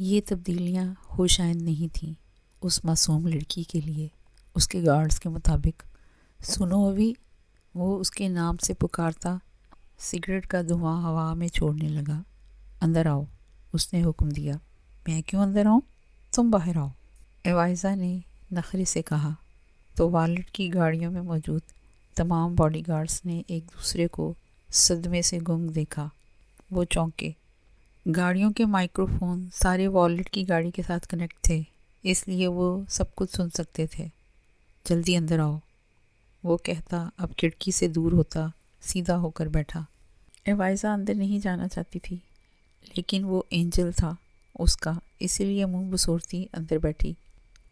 یہ تبدیلیاں ہوش آئند نہیں تھیں اس معصوم لڑکی کے لیے۔ اس کے گارڈز کے مطابق سنو ابھی، وہ اس کے نام سے پکارتا سگریٹ کا دھواں ہوا میں چھوڑنے لگا۔ اندر آؤ، اس نے حکم دیا۔ میں کیوں اندر آؤں؟ تم باہر آؤ، ایوائزا نے نخرے سے کہا۔ تو والٹ کی گاڑیوں میں موجود تمام باڈی گارڈز نے ایک دوسرے کو صدمے سے گنگ دیکھا۔ وہ چونکے۔ گاڑیوں کے مائکرو فون سارے والٹ کی گاڑی کے ساتھ کنیکٹ تھے، اس لیے وہ سب کچھ سن سکتے تھے۔ جلدی اندر آؤ، وہ کہتا اب کھڑکی سے دور ہوتا سیدھا ہو کر بیٹھا۔ ایوائزا اندر نہیں جانا چاہتی تھی، لیکن وہ اینجل تھا اس کا، اسی لیے منہ بسورتی اندر بیٹھی۔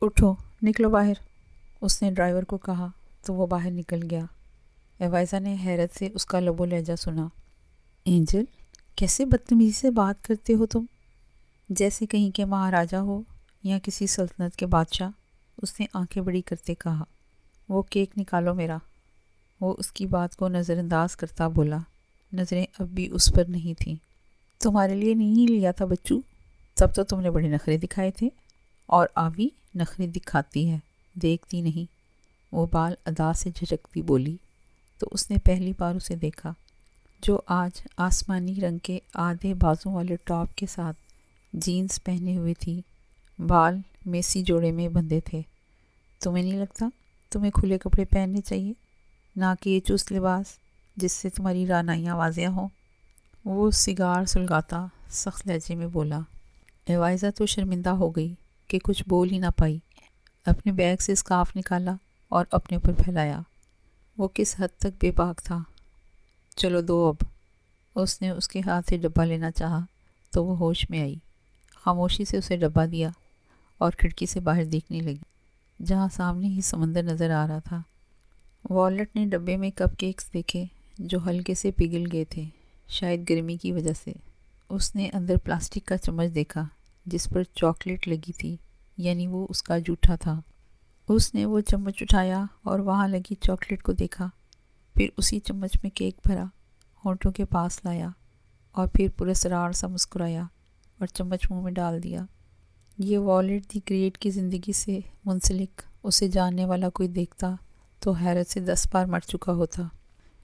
اٹھو، نکلو باہر، اس نے ڈرائیور کو کہا تو وہ باہر نکل گیا۔ ایوائزا نے حیرت سے اس کا لب و لہجہ سنا۔ اینجل، کیسے بدتمیزی سے بات کرتے ہو تم، جیسے کہیں کہ مہاراجہ ہو یا کسی سلطنت کے بادشاہ، اس نے آنکھیں بڑی کرتے کہا۔ وہ کیک نکالو میرا، وہ اس کی بات کو نظر انداز کرتا بولا۔ نظریں اب بھی اس پر نہیں تھیں۔ تمہارے لیے نہیں لیا تھا بچو، تب تو تم نے بڑے نخرے دکھائے تھے، اور آوی نخرے دکھاتی ہے، دیکھتی نہیں، وہ بال ادا سے جھجکتی بولی۔ تو اس نے پہلی بار اسے دیکھا، جو آج آسمانی رنگ کے آدھے بازوں والے ٹاپ کے ساتھ جینز پہنے ہوئے تھی، بال میسی جوڑے میں بندھے تھے۔ تمہیں نہیں لگتا تمہیں کھلے کپڑے پہننے چاہیے، نہ کہ یہ چست لباس جس سے تمہاری رعنائیاں واضح ہوں؟ وہ سگار سلگاتا سخت لہجے میں بولا۔ ایوائزا تو شرمندہ ہو گئی کہ کچھ بول ہی نہ پائی۔ اپنے بیگ سے اسکارف نکالا اور اپنے اوپر پھیلایا۔ وہ کس حد تک بے باک تھا۔ چلو دو اب، اس نے اس کے ہاتھ سے ڈبہ لینا چاہا تو وہ ہوش میں آئی، خاموشی سے اسے ڈبہ دیا اور کھڑکی سے باہر دیکھنے لگی، جہاں سامنے ہی سمندر نظر آ رہا تھا۔ والٹ نے ڈبے میں کپ کیکس دیکھے جو ہلکے سے پگھل گئے تھے، شاید گرمی کی وجہ سے۔ اس نے اندر پلاسٹک کا چمچ دیکھا جس پر چاکلیٹ لگی تھی، یعنی وہ اس کا جھوٹا تھا۔ اس نے وہ چمچ اٹھایا اور وہاں لگی چاکلیٹ کو دیکھا، پھر اسی چمچ میں کیک بھرا، ہونٹوں کے پاس لایا اور پھر پراسرار سا مسکرایا اور چمچ منہ میں ڈال دیا۔ یہ والٹ دی گریٹ کی زندگی سے منسلک اسے جاننے والا کوئی دیکھتا تو حیرت سے 10 بار مر چکا ہوتا۔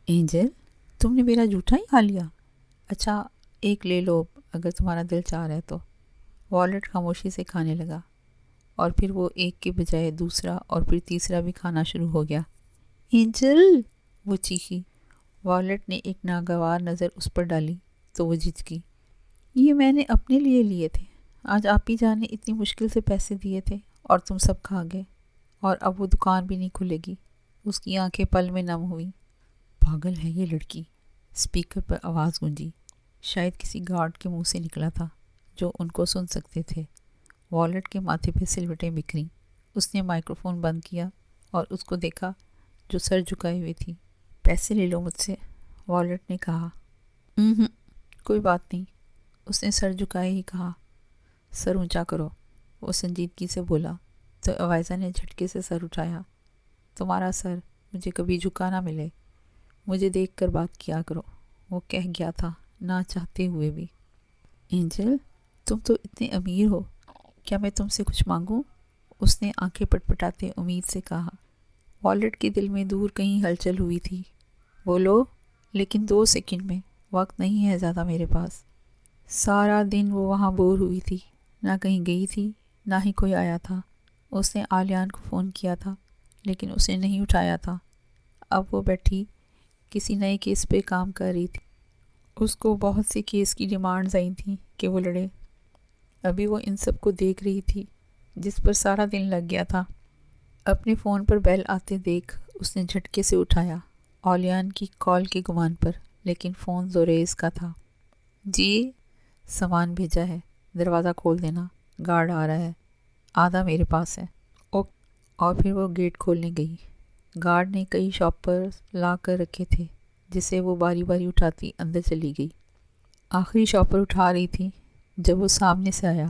اینجل، تم نے میرا جھوٹا ہی کھا لیا؟ اچھا ایک لے لو اگر تمہارا دل چاہ رہا ہے تو۔ والٹ خاموشی سے کھانے لگا، اور پھر وہ ایک کے بجائے دوسرا اور پھر تیسرا بھی کھانا شروع ہو گیا۔ اینجل، وہ چیخی۔ والٹ نے ایک ناگوار نظر اس پر ڈالی تو وہ جھجکی۔ یہ میں نے اپنے لیے لیے تھے، آج آپی جان نے اتنی مشکل سے پیسے دیے تھے اور تم سب کھا گئے، اور اب وہ دکان بھی نہیں کھلے گی۔ اس کی آنکھیں پل میں نم ہوئیں۔ پاگل ہے یہ لڑکی، اسپیکر پر آواز گونجی، شاید کسی گارڈ کے منہ سے نکلا تھا جو ان کو سن سکتے تھے۔ والٹ کے ماتھے پہ سلوٹیں بکھریں۔ اس نے مائکرو فون بند کیا اور اس کو دیکھا جو سر جھکائے ہوئے تھی۔ پیسے لے لو مجھ سے، والٹ نے کہا۔ کوئی بات نہیں، اس نے سر جھکائے ہی کہا۔ سر اونچا کرو، وہ سنجیدگی سے بولا۔ تو ایوائزا نے جھٹکے سے سر اٹھایا۔ تمہارا سر مجھے کبھی جھکا نہ ملے، مجھے دیکھ کر بات کیا کرو، وہ کہہ گیا تھا نہ چاہتے ہوئے بھی۔ اینجل، تم تو اتنے امیر ہو، کیا میں تم سے کچھ مانگوں؟ اس نے آنکھیں پٹپٹاتے امید سے کہا۔ والٹ کے دل میں دور کہیں ہلچل ہوئی تھی۔ بولو، لیکن 2 سیکنڈ میں، وقت نہیں ہے زیادہ میرے پاس۔ سارا دن وہ وہاں بور ہوئی تھی، نہ کہیں گئی تھی نہ ہی کوئی آیا تھا۔ اس نے آلیان کو فون کیا تھا لیکن اس نے نہیں اٹھایا تھا۔ اب وہ بیٹھی کسی نئے کیس پہ کام کر رہی تھی۔ اس کو بہت سی کیس کی ڈیمانڈز آئی تھیں کہ وہ لڑے۔ ابھی وہ ان سب کو دیکھ رہی تھی جس پر سارا دن لگ گیا تھا۔ اپنے فون پر بیل آتے دیکھ اس نے جھٹکے سے اٹھایا، اولیان کی کال کے گمان پر، لیکن فون زوریز کا تھا۔ جی، سامان بھیجا ہے، دروازہ کھول دینا، گارڈ آ رہا ہے، آدھا میرے پاس ہے۔ اور پھر وہ گیٹ کھولنے گئی۔ گارڈ نے کئی شاپر لا کر رکھے تھے جسے وہ باری باری اٹھاتی اندر چلی گئی۔ آخری شاپر اٹھا رہی تھی جب وہ سامنے سے آیا۔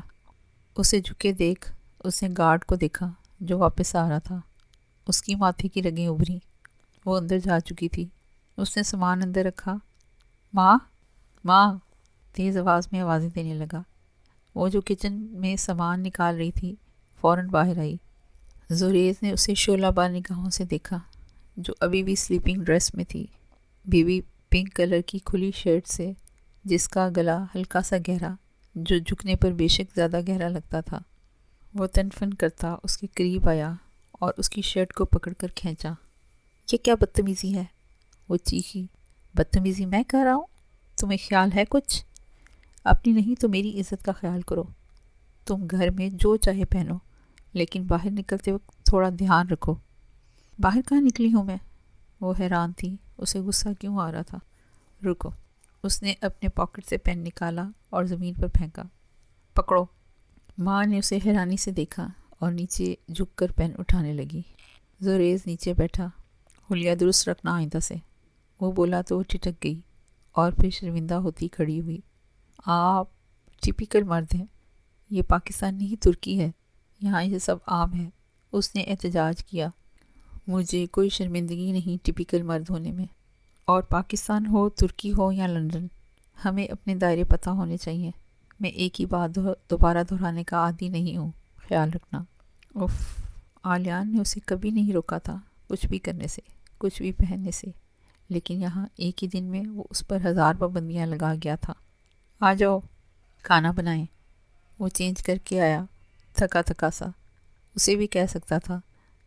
اسے جھکے دیکھ اس نے گارڈ کو دیکھا جو واپس آ رہا تھا۔ اس کی ماتھے کی رگیں ابھریں، وہ اندر جا چکی تھی۔ اس نے سامان اندر رکھا۔ ماں، ماں، تیز آواز میں آوازیں دینے لگا۔ وہ جو کچن میں سامان نکال رہی تھی فوراً باہر آئی۔ زریز نے اسے شعلہ بار نگاہوں سے دیکھا، جو ابھی بھی سلیپنگ ڈریس میں تھی، بیوی پنک کلر کی کھلی شرٹ سے، جس کا گلا ہلکا سا گہرا، جو جھکنے پر بے شک زیادہ گہرا لگتا تھا۔ وہ تنفن کرتا اس کے قریب آیا اور اس کی شرٹ کو پکڑ کر کھینچا۔ یہ کیا بدتمیزی ہے؟ وہ چیخی۔ بدتمیزی میں کر رہا ہوں؟ تمہیں خیال ہے کچھ؟ اپنی نہیں تو میری عزت کا خیال کرو۔ تم گھر میں جو چاہے پہنو، لیکن باہر نکلتے وقت تھوڑا دھیان رکھو۔ باہر کہاں نکلی ہوں میں؟ وہ حیران تھی، اسے غصہ کیوں آ رہا تھا۔ رکو، اس نے اپنے پاکٹ سے پین نکالا اور زمین پر پھینکا۔ پکڑو۔ ماں نے اسے حیرانی سے دیکھا اور نیچے جھک کر پین اٹھانے لگی۔ زریز نیچے بیٹھا۔ حلیہ درست رکھنا آئندہ سے، وہ بولا تو وہ ٹھٹک گئی اور پھر شرمندہ ہوتی کھڑی ہوئی۔ آپ ٹپیکل مرد ہیں، یہ پاکستان نہیں ترکی ہے، یہاں یہ سب عام ہے، اس نے احتجاج کیا۔ مجھے کوئی شرمندگی نہیں ٹپیکل مرد ہونے میں، اور پاکستان ہو، ترکی ہو یا لندن، ہمیں اپنے دائرے پتہ ہونے چاہیے۔ میں ایک ہی بات دوبارہ دہرانے کا عادی نہیں ہوں، خیال رکھنا۔ اف، آلیان نے اسے کبھی نہیں روکا تھا کچھ بھی کرنے سے، کچھ بھی پہننے سے، لیکن یہاں ایک ہی دن میں وہ اس پر 1000 پابندیاں لگا گیا تھا۔ آ جاؤ، کھانا بنائیں۔ وہ چینج کر کے آیا، تھکا تھکا سا، اسے بھی کہہ سکتا تھا،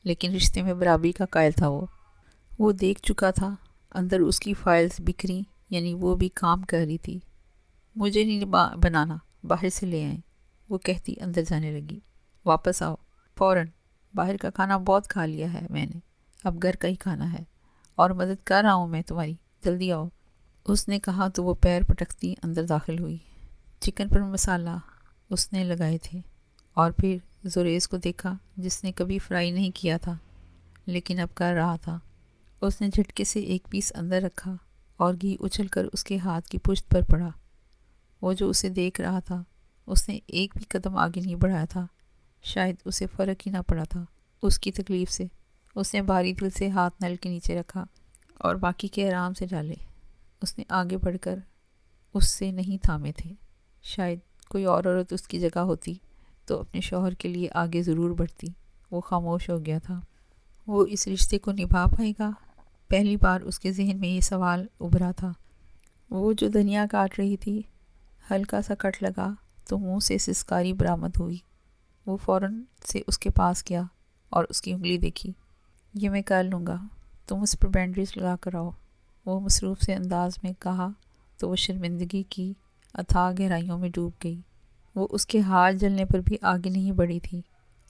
لیکن رشتے میں برابری کا قائل تھا۔ وہ دیکھ چکا تھا اندر اس کی فائلز بکھری، یعنی وہ بھی کام کر رہی تھی۔ مجھے نہیں بنانا، باہر سے لے آئیں، وہ کہتی اندر جانے لگی۔ واپس آؤ فوراً، باہر کا کھانا بہت کھا لیا ہے میں نے، اب گھر کا ہی کھانا ہے، اور مدد کر رہا ہوں میں تمہاری، جلدی آؤ۔ اس نے کہا تو وہ پیر پٹکتی اندر داخل ہوئی۔ چکن پر مسالہ اس نے لگائے تھے، اور پھر زریز کو دیکھا جس نے کبھی فرائی نہیں کیا تھا لیکن اب کر رہا تھا۔ اس نے جھٹکے سے ایک پیس اندر رکھا اور گھی اچھل کر اس کے ہاتھ کی پشت پر پڑا۔ وہ جو اسے دیکھ رہا تھا، اس نے ایک بھی قدم آگے نہیں بڑھایا تھا، شاید اسے فرق ہی نہ پڑا تھا اس کی تکلیف سے۔ اس نے بھاری دل سے ہاتھ نل کے نیچے رکھا اور باقی کے آرام سے ڈالے۔ اس نے آگے بڑھ کر اس سے نہیں تھامے تھے، شاید کوئی اور عورت اس کی جگہ ہوتی تو اپنے شوہر کے لیے آگے ضرور بڑھتی۔ وہ خاموش ہو گیا تھا۔ وہ اس رشتے کو نبھا پائے گا؟ پہلی بار اس کے ذہن میں یہ سوال ابھرا تھا۔ وہ جو دھنیا کاٹ رہی تھی، ہلکا سا کٹ لگا تو منہ سے سسکاری برآمد ہوئی۔ وہ فوراً سے اس کے پاس گیا اور اس کی انگلی دیکھی۔ یہ میں کر لوں گا، تم اس پر بینڈیج لگا کر آؤ، وہ مصروف سے انداز میں کہا تو وہ شرمندگی کی اتھاہ گہرائیوں میں ڈوب گئی۔ وہ اس کے ہاتھ جلنے پر بھی آگے نہیں بڑھی تھی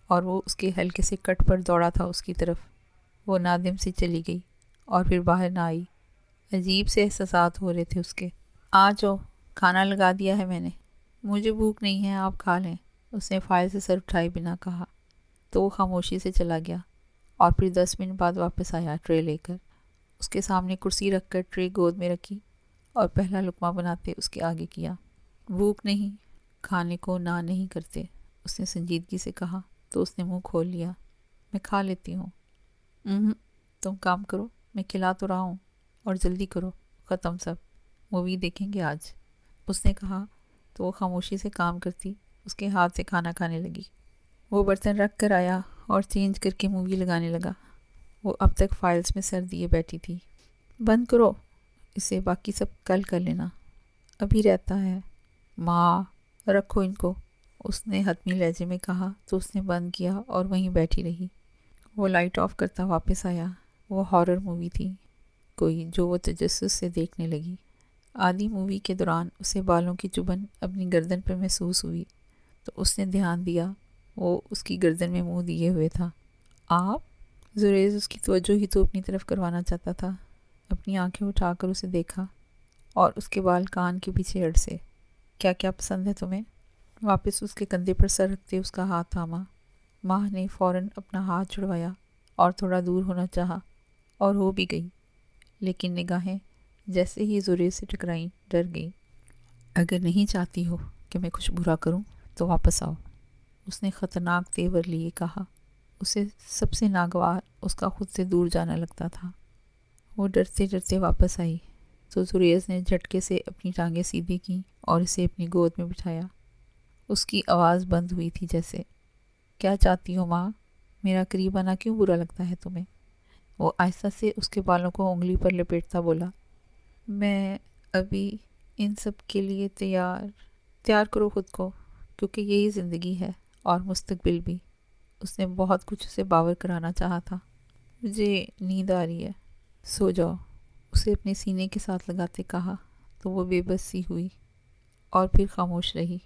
اور وہ اس کے ہلکے سے کٹ پر دوڑا تھا اس کی طرف۔ وہ نادم سی چلی گئی اور پھر باہر نہ آئی۔ عجیب سے احساسات ہو رہے تھے اس کے۔ آ جاؤ، کھانا لگا دیا ہے میں نے۔ مجھے بھوک نہیں ہے، آپ کھا لیں، اس نے فائل سے سر اٹھائے بنا کہا تو وہ خاموشی سے چلا گیا اور پھر 10 منٹ بعد واپس آیا ٹرے لے کر۔ اس کے سامنے کرسی رکھ کر ٹرے گود میں رکھی اور پہلا لقمہ بناتے اس کے آگے کیا۔ بھوک نہیں، کھانے کو نہ نہیں کرتے، اس نے سنجیدگی سے کہا تو اس نے منہ کھول لیا۔ میں کھا لیتی ہوں۔ تم کام کرو، میں کھلا تو رہا ہوں، اور جلدی کرو، ختم سب، مووی دیکھیں گے آج، اس نے کہا تو وہ خاموشی سے کام کرتی اس کے ہاتھ سے کھانا کھانے لگی۔ وہ برتن رکھ کر آیا اور چینج کر کے مووی لگانے لگا۔ وہ اب تک فائلز میں سر دیے بیٹھی تھی۔ بند کرو اسے، باقی سب کل کر لینا، ابھی رہتا ہے۔ ماں، رکھو ان کو، اس نے حتمی لہجے میں کہا تو اس نے بند کیا اور وہیں بیٹھی رہی۔ وہ لائٹ آف کرتا واپس آیا۔ وہ ہارر مووی تھی کوئی جو وہ تجسس سے دیکھنے لگی۔ آدھی مووی کے دوران اسے بالوں کی چبھن اپنی گردن پر محسوس ہوئی تو اس نے دھیان دیا وہ اس کی گردن میں منہ دیے ہوئے تھا۔ آپ؟ زریز اس کی توجہ ہی تو اپنی طرف کروانا چاہتا تھا۔ اپنی آنکھیں اٹھا کر اسے دیکھا اور اس کے بال کان کے پیچھے اڑ سے۔ کیا کیا پسند ہے تمہیں؟ واپس اس کے کندھے پر سر رکھتے اس کا ہاتھ تھاما۔ ماں نے فوراً اپنا ہاتھ چھڑوایا اور تھوڑا دور ہونا چاہا، اور ہو بھی گئی، لیکن نگاہیں جیسے ہی زریز سے ٹکرائیں ڈر گئی۔ اگر نہیں چاہتی ہو کہ میں کچھ برا کروں تو واپس آؤ، اس نے خطرناک تیور لیے کہا۔ اسے سب سے ناگوار اس کا خود سے دور جانا لگتا تھا۔ وہ ڈرتے ڈرتے واپس آئی تو زریز نے جھٹکے سے اپنی ٹانگیں سیدھی کیں اور اسے اپنی گود میں بٹھایا۔ اس کی آواز بند ہوئی تھی جیسے۔ کیا چاہتی ہو ماں؟ میرا قریب آنا کیوں برا لگتا ہے تمہیں؟ وہ آہستہ سے اس کے بالوں کو انگلی پر لپیٹتا بولا، میں ابھی ان سب کے لیے تیار کرو خود کو، کیونکہ یہی زندگی ہے اور مستقبل بھی۔ اس نے بہت کچھ اسے باور کرانا چاہا تھا۔ مجھے نیند آ رہی ہے، سو جاؤ، اسے اپنے سینے کے ساتھ لگاتے کہا تو وہ بے بس سی ہوئی اور پھر خاموش رہی۔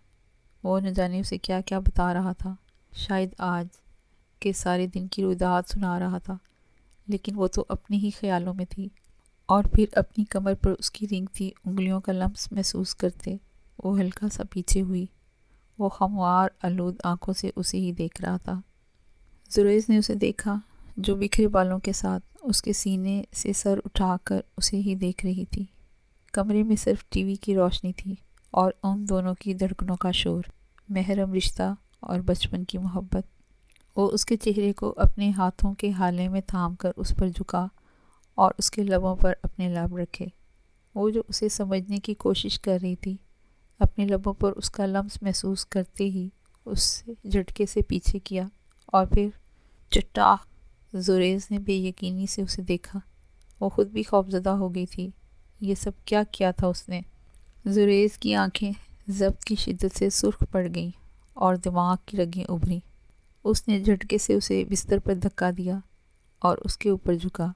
وہ نہ جانے اسے کیا کیا بتا رہا تھا، شاید آج کے سارے دن کی رویداد سنا رہا تھا، لیکن وہ تو اپنے ہی خیالوں میں تھی۔ اور پھر اپنی کمر پر اس کی رینگتی انگلیوں کا لمس محسوس کرتے وہ ہلکا سا پیچھے ہوئی۔ وہ خموار آلود آنکھوں سے اسے ہی دیکھ رہا تھا۔ زریز نے اسے دیکھا جو بکھرے بالوں کے ساتھ اس کے سینے سے سر اٹھا کر اسے ہی دیکھ رہی تھی۔ کمرے میں صرف ٹی وی کی روشنی تھی اور ان دونوں کی دھڑکنوں کا شور، محرم رشتہ اور بچپن کی محبت۔ وہ اس کے چہرے کو اپنے ہاتھوں کے ہالے میں تھام کر اس پر جھکا اور اس کے لبوں پر اپنے لب رکھے۔ وہ جو اسے سمجھنے کی کوشش کر رہی تھی، اپنے لبوں پر اس کا لمس محسوس کرتے ہی اس سے جھٹکے سے پیچھے کیا اور پھر چٹا۔ زریز نے بے یقینی سے اسے دیکھا۔ وہ خود بھی خوفزدہ ہو گئی تھی۔ یہ سب کیا کیا تھا اس نے؟ زریز کی آنکھیں ضبط کی شدت سے سرخ پڑ گئیں اور دماغ کی رگیں ابھریں۔ اس نے جھٹکے سے اسے بستر پر دھکا دیا اور اس کے اوپر جھکا۔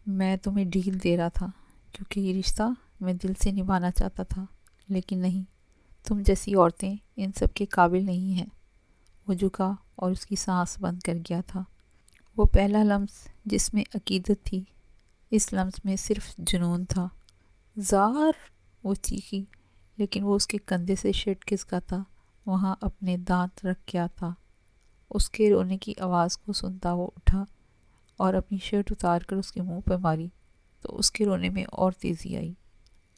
میں تمہیں ڈھیل دے رہا تھا کیونکہ یہ رشتہ میں دل سے نبھانا چاہتا تھا، لیکن نہیں، تم جیسی عورتیں ان سب کے قابل نہیں ہیں۔ وہ جھکا اور اس کی سانس بند کر گیا تھا۔ وہ پہلا لمس جس میں عقیدت تھی، اس لمس میں صرف جنون تھا۔ زار! وہ چیخی، لیکن وہ اس کے کندھے سے شرٹ کھسکاتا وہاں اپنے دانت رکھ گیا تھا۔ اس کے رونے کی آواز کو سنتا وہ اٹھا اور اپنی شرٹ اتار کر اس کے منہ پر ماری تو اس کے رونے میں اور تیزی آئی۔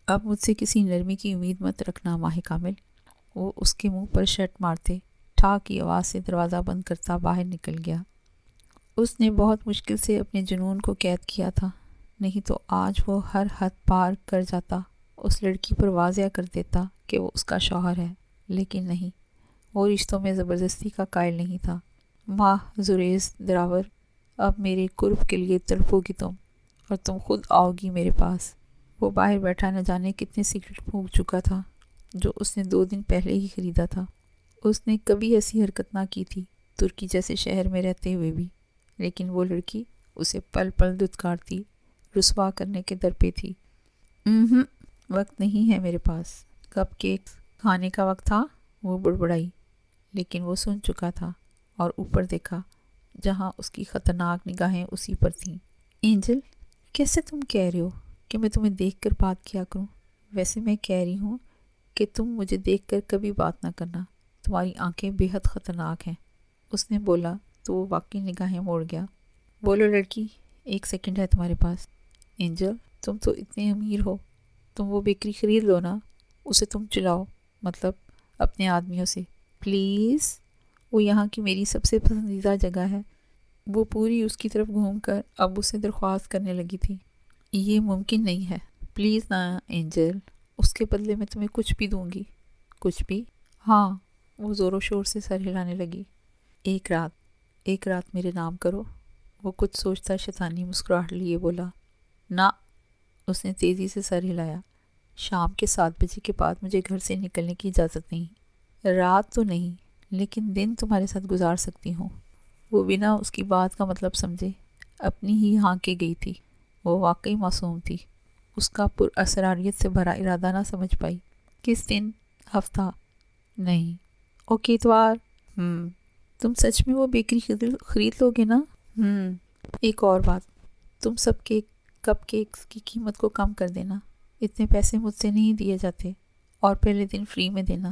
اب مجھ سے کسی نرمی کی امید مت رکھنا ماہ کامل۔ وہ اس کے منہ پر شرٹ مارتے ٹھا کی آواز سے دروازہ بند کرتا باہر نکل گیا۔ اس نے بہت مشکل سے اپنے جنون کو قید کیا تھا، نہیں تو آج وہ ہر حد پار کر جاتا، اس لڑکی پر واضح کر دیتا کہ وہ اس کا شوہر ہے، لیکن نہیں، وہ رشتوں میں زبردستی کا قائل نہیں تھا۔ ماہ زریز دراور، اب میرے قرب کے لیے تڑپو گی تم، اور تم خود آؤ گی میرے پاس۔ وہ باہر بیٹھا نہ جانے کتنے سگریٹ پھونک چکا تھا جو اس نے 2 دن پہلے ہی خریدا تھا۔ اس نے کبھی ایسی حرکت نہ کی تھی ترکی جیسے شہر میں رہتے ہوئے بھی، لیکن وہ لڑکی اسے پل پل دھتکارتی، رسوا کرنے کے در پہ تھی۔ وقت نہیں ہے میرے پاس، کپ کیک کھانے کا وقت تھا، وہ بڑبڑائی، لیکن وہ سن چکا تھا اور اوپر دیکھا جہاں اس کی خطرناک نگاہیں اسی پر تھیں۔ اینجل، کیسے تم کہہ رہے ہو کہ میں تمہیں دیکھ کر بات کیا کروں؟ ویسے میں کہہ رہی ہوں کہ تم مجھے دیکھ کر کبھی بات نہ کرنا، تمہاری آنکھیں بے حد خطرناک ہیں۔ اس نے بولا تو وہ واقعی نگاہیں موڑ گیا۔ بولو لڑکی، 1 سیکنڈ ہے تمہارے پاس۔ اینجل، تم تو اتنے امیر ہو، تم وہ بیکری خرید لو نا، اسے تم چلاؤ، مطلب اپنے آدمیوں سے، پلیز۔ وہ یہاں کی میری سب سے پسندیدہ جگہ ہے۔ وہ پوری اس کی طرف گھوم کر اب اسے درخواست کرنے لگی تھی۔ یہ ممکن نہیں ہے، پلیز نا اینجل، اس کے بدلے میں تمہیں کچھ بھی دوں گی۔ کچھ بھی؟ ہاں۔ وہ زور و شور سے سر ہلانے لگی۔ ایک رات میرے نام کرو۔ وہ کچھ سوچتا شیطانی مسکراہٹ لیے بولا، نہ۔ اس نے تیزی سے سر ہلایا۔ شام کے 7 بجے کے بعد مجھے گھر سے نکلنے کی اجازت نہیں۔ رات تو نہیں، لیکن دن تمہارے ساتھ گزار سکتی ہوں۔ وہ بنا اس کی بات کا مطلب سمجھے اپنی ہی ہانکے گئی تھی۔ وہ واقعی معصوم تھی۔ اس کا پر اسراریت سے بھرا ارادہ نہ سمجھ پائی۔ کس دن؟ ہفتہ؟ نہیں۔ اوکے، اتوار؟ تم سچ میں وہ بیکری خرید لو گے نا؟ ایک اور بات، تم سب کے کپ کیکس کی قیمت کو کم کر دینا، اتنے پیسے مجھ سے نہیں دیے جاتے، اور پہلے دن فری میں دینا۔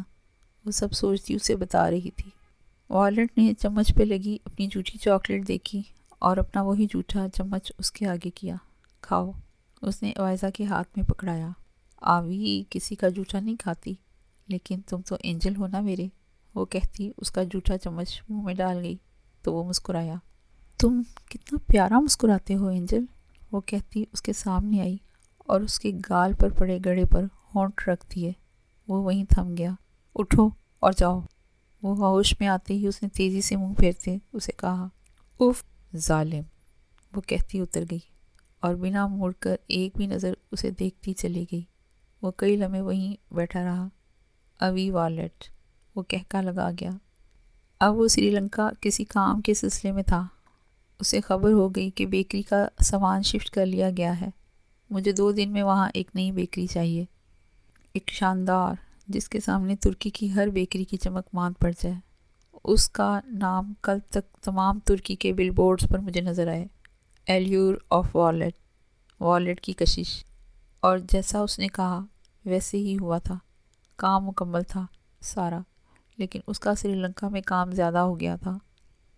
وہ سب سوچتی اسے بتا رہی تھی۔ وائلٹ نے چمچ پہ لگی اپنی جھوٹی چاکلیٹ دیکھی اور اپنا وہی جھوٹا چمچ اس کے آگے کیا۔ کھاؤ، اس نے عوائزہ کے ہاتھ میں پکڑایا۔ آوی کسی کا جھوٹا نہیں کھاتی، لیکن تم تو اینجل ہو نا میرے، وہ کہتی اس کا جھوٹا چمچ منہ میں ڈال گئی تو وہ مسکرایا۔ تم کتنا پیارا مسکراتے ہو اینجل، وہ کہتی اس کے سامنے آئی اور اس کے گال پر پڑے گڑے پر ہونٹ رکھ دیے۔ وہ وہیں تھم گیا۔ اٹھو اور جاؤ۔ وہ ہوش میں آتے ہی اس نے تیزی سے منہ پھیرتے اسے کہا، اف ظالم۔ وہ کہتی اتر گئی اور بنا مڑ کر ایک بھی نظر اسے دیکھتی چلی گئی۔ وہ کئی لمحے وہیں بیٹھا رہا۔ اوی والٹ، وہ کہکا لگا گیا۔ اب وہ سری لنکا کسی کام کے سلسلے میں تھا۔ اسے خبر ہو گئی کہ بیکری کا سامان شفٹ کر لیا گیا ہے۔ مجھے 2 دن میں وہاں ایک نئی بیکری چاہیے، ایک شاندار، جس کے سامنے ترکی کی ہر بیکری کی چمک ماند پڑ جائے۔ اس کا نام کل تک تمام ترکی کے بل بورڈز پر مجھے نظر آئے، ایلیور آف والٹ، والٹ کی کشش۔ اور جیسا اس نے کہا ویسے ہی ہوا تھا۔ کام مکمل تھا سارا، لیکن اس کا سری لنکا میں کام زیادہ ہو گیا تھا۔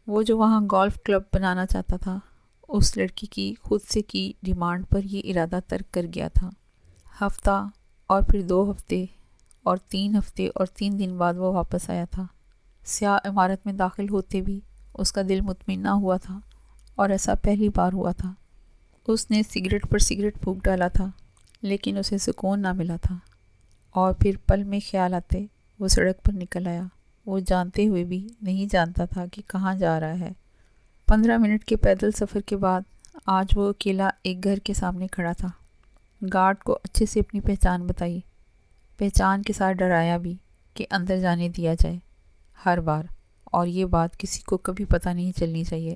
وہ جو وہاں گولف کلب بنانا چاہتا تھا، اس لڑکی کی خود سے کی ڈیمانڈ پر یہ ارادہ ترک کر گیا تھا۔ ہفتہ اور پھر 2 ہفتے اور 3 ہفتے اور 3 دن بعد وہ واپس آیا تھا۔ سیاہ عمارت میں داخل ہوتے بھی اس کا دل مطمئن نہ ہوا تھا، اور ایسا پہلی بار ہوا تھا۔ اس نے سگریٹ پر سگریٹ پھونک ڈالا تھا، لیکن اسے سکون نہ ملا تھا۔ اور پھر پل میں خیال آتے وہ سڑک پر نکل آیا۔ وہ جانتے ہوئے بھی نہیں جانتا تھا کہ کہاں جا رہا ہے۔ 15 منٹ کے پیدل سفر کے بعد آج وہ اکیلا ایک گھر کے سامنے کھڑا تھا۔ گارڈ کو اچھے سے اپنی پہچان بتائی، پہچان کے ساتھ ڈرایا بھی کہ اندر جانے دیا جائے ہر بار، اور یہ بات کسی کو کبھی پتہ نہیں چلنی چاہیے۔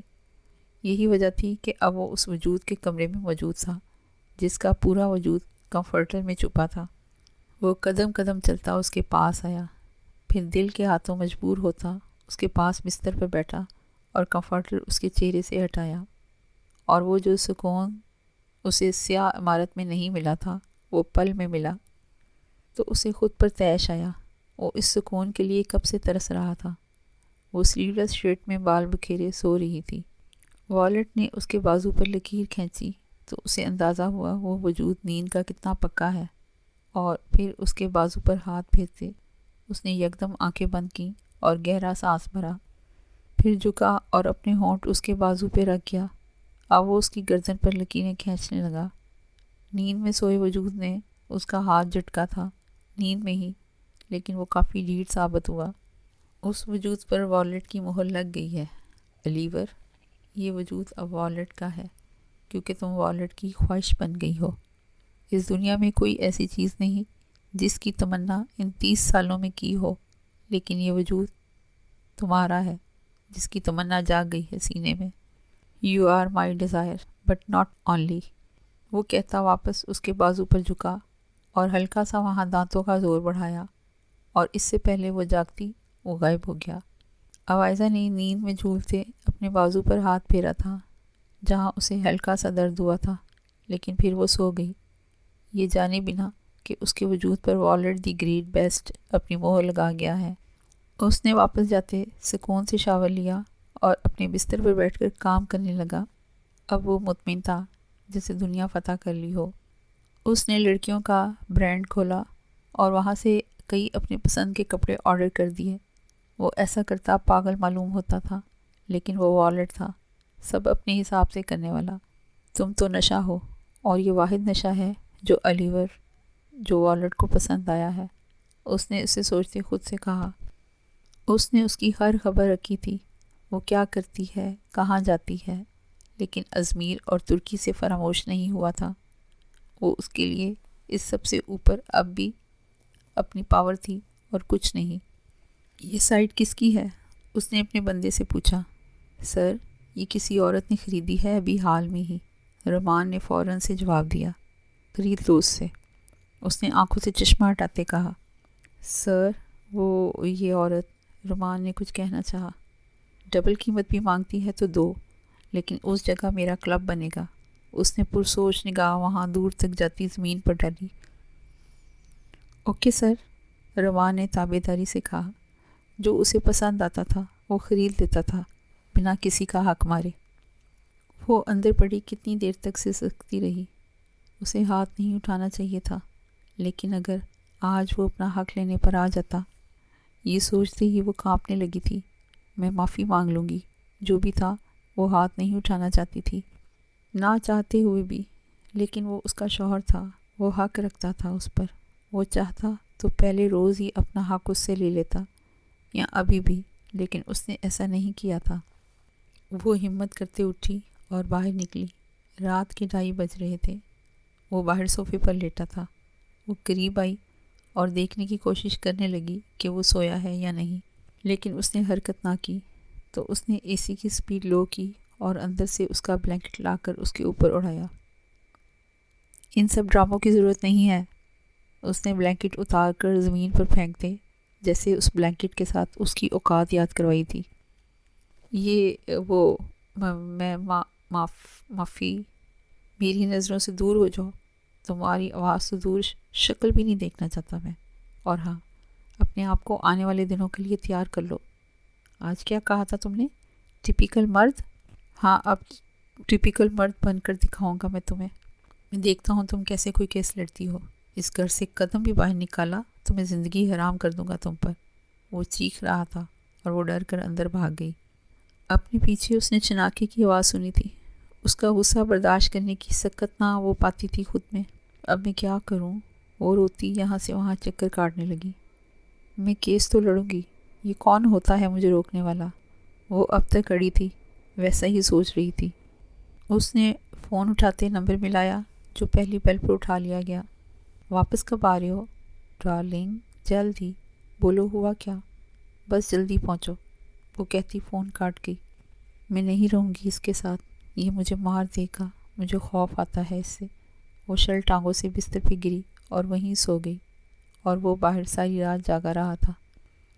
یہی وجہ تھی کہ اب وہ اس وجود کے کمرے میں موجود تھا جس کا پورا وجود کمفرٹر میں چھپا تھا۔ وہ قدم قدم چلتا اس کے پاس آیا، پھر دل کے ہاتھوں مجبور ہوتا اس کے پاس بستر پر بیٹھا اور کمفرٹر اس کے چہرے سے ہٹایا، اور وہ جو سکون اسے سیاہ عمارت میں نہیں ملا تھا وہ پل میں ملا تو اسے خود پر طیش آیا۔ وہ اس سکون کے لیے کب سے ترس رہا تھا۔ وہ سلیولس شرٹ میں بال بکھیرے سو رہی تھی۔ والٹ نے اس کے بازو پر لکیر کھینچی تو اسے اندازہ ہوا وہ وجود نیند کا کتنا پکا ہے، اور پھر اس کے بازو پر ہاتھ پھیرتے اس نے یکدم آنکھیں بند کیں اور گہرا سانس بھرا، پھر جھکا اور اپنے ہونٹ اس کے بازو پہ رکھ گیا۔ اب وہ اس کی گردن پر لکیریں کھینچنے لگا۔ نیند میں سوئے وجود نے اس کا ہاتھ جھٹکا تھا، نیند میں ہی، لیکن وہ کافی ڈھیٹ ثابت ہوا۔ اس وجود پر والٹ کی مہر لگ گئی ہے، الیور۔ یہ وجود اب والٹ کا ہے، کیونکہ تم والٹ کی خواہش بن گئی ہو۔ اس دنیا میں کوئی ایسی چیز نہیں جس کی تمنا ان 30 سالوں میں کی ہو، لیکن یہ وجود تمہارا ہے جس کی تمنا جاگ گئی ہے سینے میں۔ You are my desire, but not only۔ وہ کہتا واپس اس کے بازو پر جھکا اور ہلکا سا وہاں دانتوں کا زور بڑھایا، اور اس سے پہلے وہ جاگتی وہ غائب ہو گیا۔ عوائزہ نے نیند میں جھولتے اپنے بازو پر ہاتھ پھیرا تھا جہاں اسے ہلکا سا درد ہوا تھا، لیکن پھر وہ سو گئی، یہ جانے بنا کہ اس کے وجود پر والٹ دی گریٹ بیسٹ اپنی مہر لگا گیا ہے۔ اس نے واپس جاتے سکون سے شاور لیا اور اپنے بستر پر بیٹھ کر کام کرنے لگا۔ اب وہ مطمئن تھا جیسے دنیا فتح کر لی ہو۔ اس نے لڑکیوں کا برانڈ کھولا اور وہاں سے کئی اپنے پسند کے کپڑے آرڈر کر دیے۔ وہ ایسا کرتا پاگل معلوم ہوتا تھا، لیکن وہ والٹ تھا، سب اپنے حساب سے کرنے والا۔ تم تو نشہ ہو، اور یہ واحد نشہ ہے جو الیور، جو والٹ کو پسند آیا ہے۔ اس نے اسے سوچتے خود سے کہا۔ اس نے اس کی ہر خبر رکھی تھی، وہ کیا کرتی ہے، کہاں جاتی ہے، لیکن ازمیر اور ترکی سے فراموش نہیں ہوا تھا۔ وہ اس کے لیے اس سب سے اوپر اب بھی اپنی پاور تھی اور کچھ نہیں۔ یہ سائٹ کس کی ہے؟ اس نے اپنے بندے سے پوچھا۔ سر، یہ کسی عورت نے خریدی ہے ابھی حال میں ہی، رومان نے فوراً سے جواب دیا۔ خرید لو اس سے، اس نے آنکھوں سے چشمہ ہٹاتے کہا۔ سر، وہ یہ عورت، رومان نے کچھ کہنا چاہا۔ ڈبل قیمت بھی مانگتی ہے تو دو، لیکن اس جگہ میرا کلب بنے گا۔ اس نے پرسوچ نگاہ وہاں دور تک جاتی زمین پر ڈالی۔ اوکے سر، رومان نے تابع داری سے کہا۔ جو اسے پسند آتا تھا وہ خرید لیتا تھا بنا کسی کا حق مارے۔ وہ اندر پڑی کتنی دیر تک سسکتی رہی۔ اسے ہاتھ نہیں اٹھانا چاہیے تھا، لیکن اگر آج وہ اپنا حق لینے پر آ جاتا، یہ سوچتے ہی وہ کانپنے لگی تھی۔ میں معافی مانگ لوں گی، جو بھی تھا وہ ہاتھ نہیں اٹھانا چاہتی تھی، نہ چاہتے ہوئے بھی، لیکن وہ اس کا شوہر تھا، وہ حق رکھتا تھا اس پر۔ وہ چاہتا تو پہلے روز ہی اپنا حق اس سے لے لیتا، یا ابھی بھی لیکن اس نے ایسا نہیں کیا تھا۔ وہ ہمت کرتے اٹھی اور باہر نکلی۔ رات کے 2:30 بج رہے تھے۔ وہ باہر صوفے پر لیٹا تھا۔ وہ قریب آئی اور دیکھنے کی کوشش کرنے لگی کہ وہ سویا ہے یا نہیں، لیکن اس نے حرکت نہ کی۔ تو اس نے اے سی کی سپیڈ لو کی اور اندر سے اس کا بلینکٹ لا کر اس کے اوپر اڑایا۔ ان سب ڈراموں کی ضرورت نہیں ہے۔ اس نے بلینکٹ اتار کر زمین پر پھینک دے، جیسے اس بلینکٹ کے ساتھ اس کی اوقات یاد کروائی تھی۔ یہ وہ میں معافی، میری نظروں سے دور ہو جاؤ، تمہاری آواز سے دور، شکل بھی نہیں دیکھنا چاہتا میں۔ اور ہاں، اپنے آپ کو آنے والے دنوں کے لیے تیار کر لو۔ آج کیا کہا تھا تم نے؟ ٹپیکل مرد؟ ہاں، اب ٹپیکل مرد بن کر دکھاؤں گا میں تمہیں۔ میں دیکھتا ہوں تم کیسے کوئی کیس لڑتی ہو۔ اس گھر سے قدم بھی باہر نکالا تو میں زندگی حرام کر دوں گا تم پر۔ وہ چیخ رہا تھا اور وہ ڈر کر اندر بھاگ گئی۔ اپنے پیچھے اس نے چناکے کی آواز سنی تھی۔ اس کا غصہ برداشت کرنے کی سکت نہ وہ پاتی تھی خود میں۔ اب میں کیا کروں؟ وہ روتی یہاں سے وہاں چکر کاٹنے لگی۔ میں کیس تو لڑوں گی، یہ کون ہوتا ہے مجھے روکنے والا؟ وہ اب تک اڑی تھی، ویسا ہی سوچ رہی تھی۔ اس نے فون اٹھاتے نمبر ملایا جو پہلی بیل پر اٹھا لیا گیا۔ واپس کب آ رہے ہو ڈارلنگ؟ جلدی بولو، ہوا کیا؟ بس جلدی پہنچو، وہ کہتی فون کاٹ گئی۔ میں نہیں رہوں گی اس کے ساتھ، یہ مجھے مار دے گا، مجھے خوف آتا ہے اس سے۔ وہ شل ٹانگوں سے بستر پہ گری اور وہیں سو گئی، اور وہ باہر ساری رات جاگا رہا تھا۔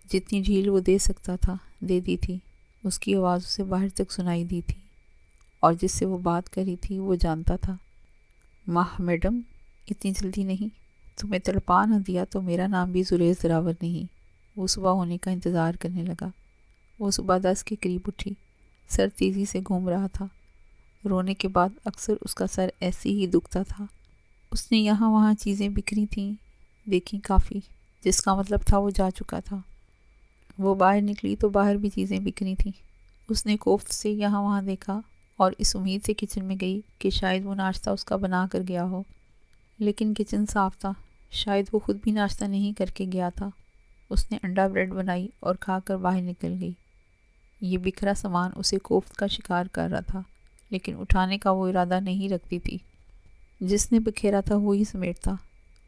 جتنی ڈھیل وہ دے سکتا تھا دے دی تھی۔ اس کی آواز اسے باہر تک سنائی دی تھی، اور جس سے وہ بات کر رہی تھی وہ جانتا تھا۔ ماہ میڈم، اتنی جلدی نہیں؟ تمہیں تڑپا نہ دیا تو میرا نام بھی زریز دراور نہیں۔ وہ صبح ہونے کا انتظار کرنے لگا۔ وہ صبح 10 کے قریب اٹھی، سر تیزی سے گھوم رہا تھا۔ رونے کے بعد اکثر اس کا سر ایسے ہی دکھتا تھا۔ اس نے یہاں وہاں چیزیں بکھری تھیں، دیکھی کافی، جس کا مطلب تھا وہ جا چکا تھا۔ وہ باہر نکلی تو باہر بھی چیزیں بکھری تھیں۔ اس نے کوفت سے یہاں وہاں دیکھا اور اس امید سے کچن میں گئی کہ شاید وہ ناشتہ اس کا بنا کر گیا ہو، لیکن کچن صاف تھا، شاید وہ خود بھی ناشتہ نہیں کر کے گیا تھا۔ اس نے انڈا بریڈ بنائی اور کھا کر باہر نکل گئی۔ یہ بکھرا سامان اسے کوفت کا شکار کر رہا تھا، لیکن اٹھانے کا وہ ارادہ نہیں رکھتی تھی۔ جس نے بکھیرا تھا وہی سمیٹتا۔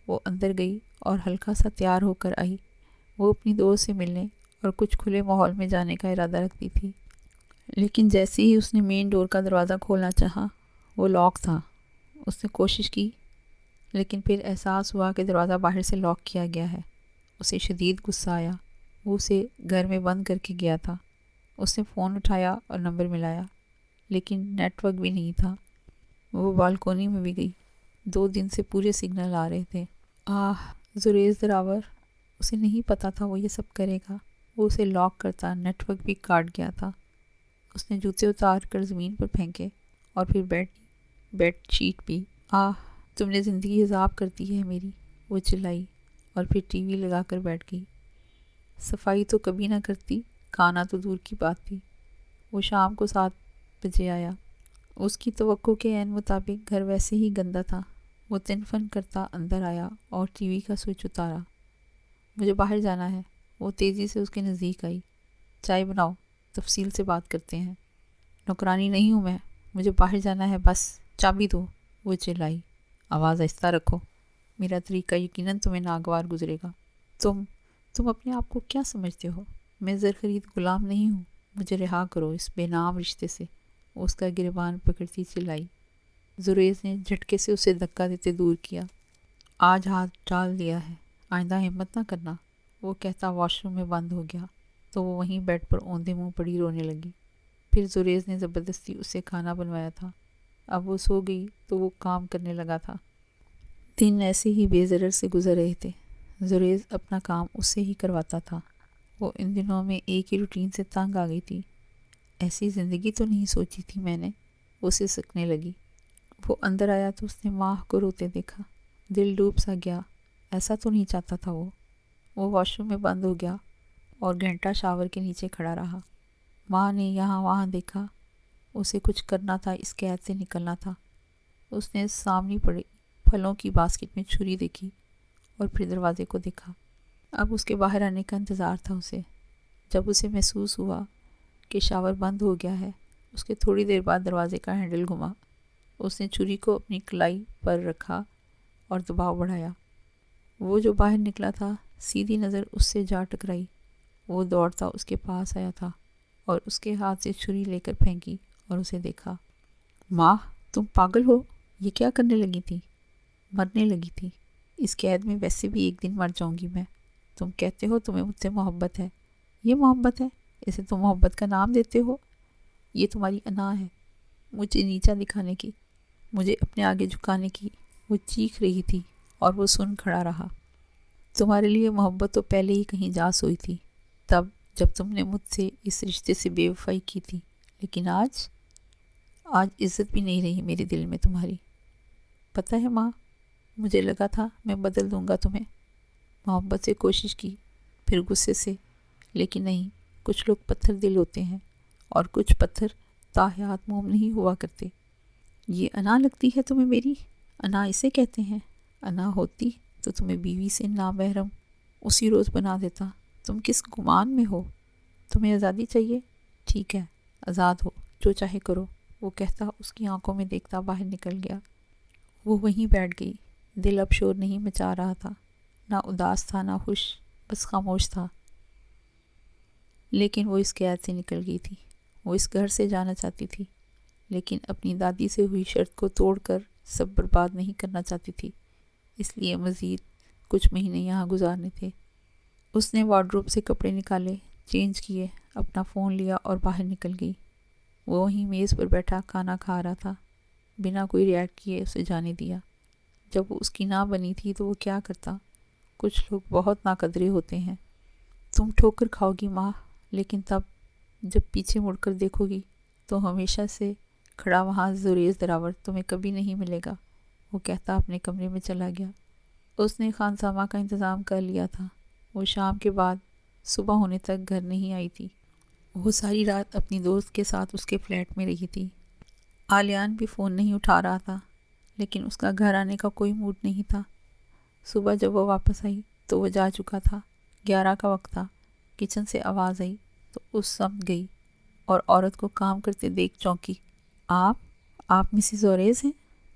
وہ اندر گئی اور ہلکا سا تیار ہو کر آئی۔ وہ اپنی دوست سے ملنے اور کچھ کھلے ماحول میں جانے کا ارادہ رکھتی تھی، لیکن جیسے ہی اس نے مین ڈور کا دروازہ کھولنا چاہا وہ لاک تھا۔ اس نے کوشش کی، لیکن پھر احساس ہوا کہ دروازہ باہر سے لاک کیا گیا ہے۔ اسے شدید غصہ آیا۔ وہ اسے گھر میں بند کر کے گیا تھا۔ اس نے فون اٹھایا اور نمبر ملایا، لیکن نیٹ ورک بھی نہیں تھا۔ وہ بالکونی میں بھی گئی۔ 2 دن سے پورے سگنل آ رہے تھے۔ زریز دراور، اسے نہیں پتا تھا وہ یہ سب کرے گا۔ وہ اسے لاک کرتا، نیٹ ورک بھی کاٹ گیا تھا۔ اس نے جوتے اتار کر زمین پر پھینکے اور پھر بیڈ شیٹ بھی۔ تم نے زندگی عذاب کر دی ہے میری، وہ چلائی، اور پھر ٹی وی لگا کر بیٹھ گئی۔ صفائی تو کبھی نہ کرتی، کھانا تو دور کی بات تھی۔ وہ شام کو 7 بجے آیا۔ اس کی توقع کے عین مطابق گھر ویسے ہی گندا تھا۔ وہ تنفن کرتا اندر آیا اور ٹی وی کا سوئچ اتارا۔ مجھے باہر جانا ہے۔ وہ تیزی سے اس کے نزدیک آئی۔ چائے بناؤ، تفصیل سے بات کرتے ہیں۔ نوکرانی نہیں ہوں میں، مجھے باہر جانا ہے، بس چابی دو، وہ چلائی۔ آواز آہستہ رکھو، میرا طریقہ یقیناً تمہیں ناگوار گزرے گا۔ تم اپنے آپ کو کیا سمجھتے ہو؟ میں زر خرید غلام نہیں ہوں، مجھے رہا کرو اس بے نام رشتے سے، وہ اس کا گریبان پکڑتی چلائی۔ زریز نے جھٹکے سے اسے دھکا دیتے دور کیا۔ آج ہاتھ ڈال دیا ہے، آئندہ ہمت نہ کرنا، وہ کہتا واش روم میں بند ہو گیا تو وہ وہیں بیڈ پر اوندے منہ پڑی رونے لگی۔ پھر زریز نے زبردستی اسے کھانا بنوایا تھا۔ اب وہ سو گئی تو وہ کام کرنے لگا تھا۔ دن ایسے ہی بے ضرر سے گزر رہے تھے۔ زریز اپنا کام اس سے ہی کرواتا تھا۔ وہ ان دنوں میں ایک ہی روٹین سے تنگ آ گئی تھی۔ ایسی زندگی تو نہیں سوچی تھی میں نے، وہ اسے سکنے لگی۔ وہ اندر آیا تو اس نے ماہ کو روتے دیکھا۔ دل ڈوب سا گیا، ایسا تو نہیں چاہتا تھا وہ واش روم میں بند ہو گیا اور گھنٹہ شاور کے نیچے کھڑا رہا۔ ماں نے یہاں وہاں دیکھا، اسے کچھ کرنا تھا، اس قید سے نکلنا تھا۔ اس نے سامنے پڑی پھلوں کی باسکٹ میں چھری دیکھی اور پھر دروازے کو دیکھا۔ اب اس کے باہر آنے کا انتظار تھا اسے۔ جب اسے محسوس ہوا کہ شاور بند ہو گیا ہے، اس کے تھوڑی دیر بعد دروازے کا ہینڈل گھما۔ اس نے چھری کو اپنی کلائی پر رکھا اور دباؤ بڑھایا۔ وہ جو باہر نکلا تھا سیدھی نظر اس سے جا ٹکرائی۔ وہ دوڑتا اس کے پاس آیا تھا اور اس کے ہاتھ سے چھری لے کر پھینکی اور اسے دیکھا۔ ماں، تم پاگل ہو؟ یہ کیا کرنے لگی تھی؟ مرنے لگی تھی۔ اس قید میں ویسے بھی ایک دن مر جاؤں گی میں۔ تم کہتے ہو تمہیں مجھ سے محبت ہے۔ یہ محبت ہے؟ اسے تم محبت کا نام دیتے ہو؟ یہ تمہاری انا ہے، مجھے نیچا دکھانے کی، مجھے اپنے آگے جھکانے کی۔ وہ چیخ رہی تھی اور وہ سن کھڑا رہا۔ تمہارے لیے محبت تو پہلے ہی کہیں جا سوئی تھی، تب جب تم نے مجھ سے اس رشتے سے بے وفائی کی تھی، لیکن آج عزت بھی نہیں رہی میرے دل میں تمہاری۔ پتہ ہے ماں، مجھے لگا تھا میں بدل دوں گا تمہیں۔ محبت سے کوشش کی، پھر غصے سے، لیکن نہیں، کچھ لوگ پتھر دل ہوتے ہیں اور کچھ پتھر تاحیات موم نہیں ہوا کرتے۔ یہ انا لگتی ہے تمہیں میری؟ انا اسے کہتے ہیں۔ انا ہوتی تو تمہیں بیوی سے نامحرم اسی روز بنا دیتا۔ تم کس گمان میں ہو؟ تمہیں آزادی چاہیے؟ ٹھیک ہے، آزاد ہو، جو چاہے کرو، وہ کہتا اس کی آنکھوں میں دیکھتا باہر نکل گیا۔ وہ وہیں بیٹھ گئی۔ دل اب شور نہیں مچا رہا تھا، نہ اداس تھا نہ خوش، بس خاموش تھا۔ لیکن وہ اس قید سے نکل گئی تھی۔ وہ اس گھر سے جانا چاہتی تھی، لیکن اپنی دادی سے ہوئی شرط کو توڑ کر سب برباد نہیں کرنا چاہتی تھی، اس لیے مزید کچھ مہینے یہاں گزارنے تھے۔ اس نے وارڈروب سے کپڑے نکالے، چینج کیے، اپنا فون لیا اور باہر نکل گئی۔ وہ وہیں میز پر بیٹھا کھانا کھا رہا تھا، بنا کوئی ریئیکٹ کیے اسے جانے دیا۔ جب وہ اس کی نہ بنی تھی تو وہ کیا کرتا؟ کچھ لوگ بہت ناقدرے ہوتے ہیں۔ تم ٹھوکر کھاؤ گی ماں، لیکن تب جب پیچھے مڑ کر دیکھو گی تو ہمیشہ سے کھڑا وہاں زریز دراور تمہیں کبھی نہیں ملے گا، وہ کہتا اپنے کمرے میں چلا گیا۔ اس نے خانسامہ کا انتظام کر لیا تھا۔ وہ شام کے بعد صبح ہونے تک گھر نہیں آئی تھی۔ وہ ساری رات اپنی دوست کے ساتھ اس کے فلیٹ میں رہی تھی۔ آلیان بھی فون نہیں اٹھا رہا تھا، لیکن اس کا گھر آنے کا کوئی موڈ نہیں تھا۔ صبح جب وہ واپس آئی تو وہ جا چکا تھا۔ 11 کا وقت تھا۔ کچن سے آواز آئی تو اس سمت گئی اور عورت کو کام کرتے دیکھ چونکی۔ آپ مسز زوریز ہیں؟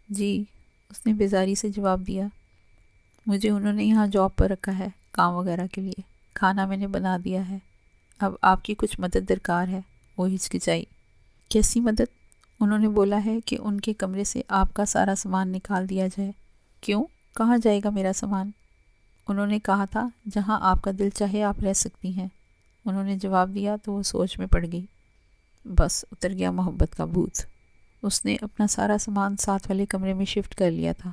جی، اس نے بیزاری سے جواب دیا۔ مجھے انہوں نے یہاں جاب پر رکھا ہے، کام وغیرہ کے لیے۔ کھانا میں نے بنا دیا ہے، اب آپ کی کچھ مدد درکار ہے۔ وہ ہچکچائی۔ کیسی مدد؟ انہوں نے بولا ہے کہ ان کے کمرے سے آپ کا سارا سامان نکال دیا جائے۔ کیوں؟ کہاں جائے گا میرا سامان؟ انہوں نے کہا تھا جہاں آپ کا دل چاہے آپ رہ سکتی ہیں۔ انہوں نے جواب دیا تو وہ سوچ میں پڑ گئی۔ بس اتر گیا محبت کا بھوت۔ اس نے اپنا سارا سامان ساتھ والے کمرے میں شفٹ کر لیا تھا۔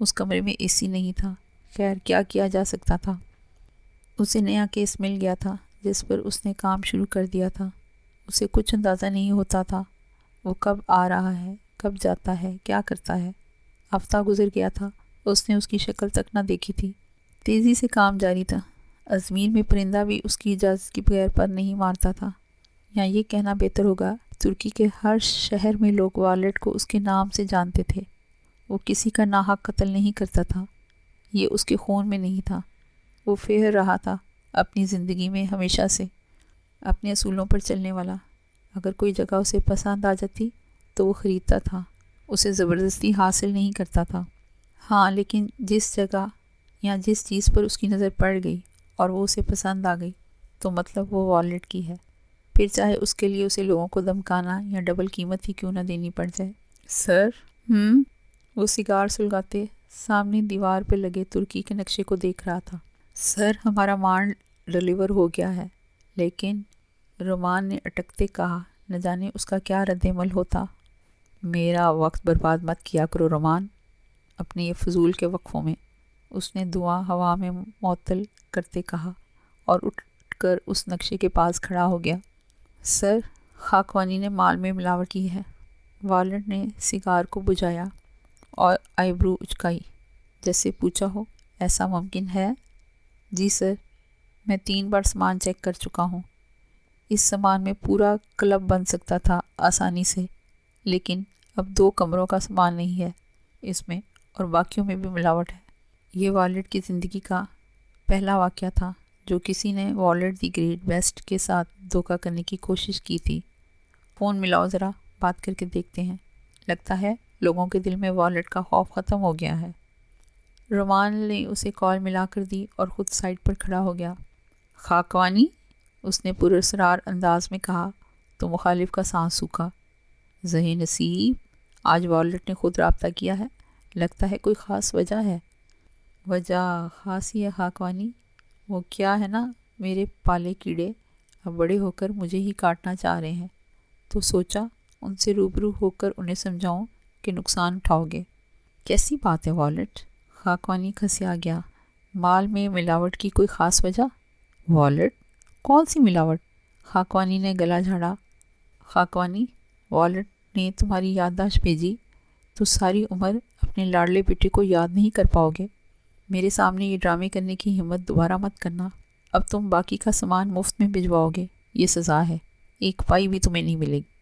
اس کمرے میں اے سی نہیں تھا۔ خیر، کیا کیا جا سکتا تھا؟ اسے نیا کیس مل گیا تھا جس پر اس نے کام شروع کر دیا تھا۔ اسے کچھ اندازہ نہیں ہوتا تھا وہ کب آ رہا ہے، کب جاتا ہے، کیا کرتا ہے۔ ہفتہ گزر گیا تھا، اس نے اس کی شکل تک نہ دیکھی تھی۔ تیزی سے کام جاری تھا۔ ازمیر میں پرندہ بھی اس کی اجازت کے بغیر پر نہیں مارتا تھا، یا یہ کہنا بہتر ہوگا ترکی کے ہر شہر میں لوگ والٹ کو اس کے نام سے جانتے تھے۔ وہ کسی کا ناحق قتل نہیں کرتا تھا، یہ اس کے خون میں نہیں تھا۔ وہ پھر رہا تھا اپنی زندگی میں ہمیشہ سے، اپنے اصولوں پر چلنے والا۔ اگر کوئی جگہ اسے پسند آ جاتی تو وہ خریدتا تھا، اسے زبردستی حاصل نہیں کرتا تھا۔ ہاں، لیکن جس جگہ یا جس چیز پر اس کی نظر پڑ گئی اور وہ اسے پسند آ گئی تو مطلب وہ والٹ کی ہے، پھر چاہے اس کے لیے اسے لوگوں کو دمکانا یا ڈبل قیمت ہی کیوں نہ دینی پڑ جائے۔ سر؟ وہ سگار سلگاتے سامنے دیوار پہ لگے ترکی کے نقشے کو دیکھ رہا تھا۔ سر، ہمارا مال ڈلیور ہو گیا ہے، لیکن رومان نے اٹکتے کہا، نہ جانے اس کا کیا رد عمل ہوتا۔ میرا وقت برباد مت کیا کرو رومان، اپنے یہ فضول کے وقفوں میں، اس نے دعا ہوا میں معطل کرتے کہا اور اٹھ کر اس نقشے کے پاس کھڑا ہو گیا۔ سر، خاکوانی نے مال میں ملاوٹ کی ہے۔ والٹ نے سگار کو بجھایا اور آئی برو اچکائی، جیسے پوچھا ہو ایسا ممکن ہے؟ جی سر، میں 3 بار سامان چیک کر چکا ہوں۔ اس سامان میں پورا کلب بن سکتا تھا آسانی سے، لیکن اب 2 کمروں کا سامان نہیں ہے اس میں، اور باقیوں میں بھی ملاوٹ ہے۔ یہ والٹ کی زندگی کا پہلا واقعہ تھا جو کسی نے والٹ دی گریٹ بیسٹ کے ساتھ دھوکہ کرنے کی کوشش کی تھی۔ فون ملاؤ ذرا، بات کر کے دیکھتے ہیں۔ لگتا ہے لوگوں کے دل میں والٹ کا خوف ختم ہو گیا ہے۔ رومان نے اسے کال ملا کر دی اور خود سائٹ پر کھڑا ہو گیا۔ خاکوانی، اس نے پراسرار انداز میں کہا تو مخالف کا سانس سوکھا۔ ذہِ نصیب، آج والٹ نے خود رابطہ کیا ہے، لگتا ہے کوئی خاص وجہ ہے۔ وجہ خاص ہی ہے خاکوانی، وہ کیا ہے نا، میرے پالے کیڑے اب بڑے ہو کر مجھے ہی کاٹنا چاہ رہے ہیں، تو سوچا ان سے روبرو ہو کر انہیں سمجھاؤں کہ نقصان اٹھاؤ گے۔ کیسی بات ہے والٹ؟ خاکوانی کھسیا گیا۔ مال میں ملاوٹ کی کوئی خاص وجہ؟ والٹ، کون سی ملاوٹ؟ خاکوانی نے گلا جھاڑا۔ خاکوانی، والٹ نے تمہاری یادداشت بھیجی تو ساری عمر اپنے لاڈلے بیٹے کو یاد نہیں کر پاؤ گے۔ میرے سامنے یہ ڈرامے کرنے کی ہمت دوبارہ مت کرنا۔ اب تم باقی کا سامان مفت میں بھجواؤ گے، یہ سزا ہے، ایک پائی بھی تمہیں نہیں ملے گی۔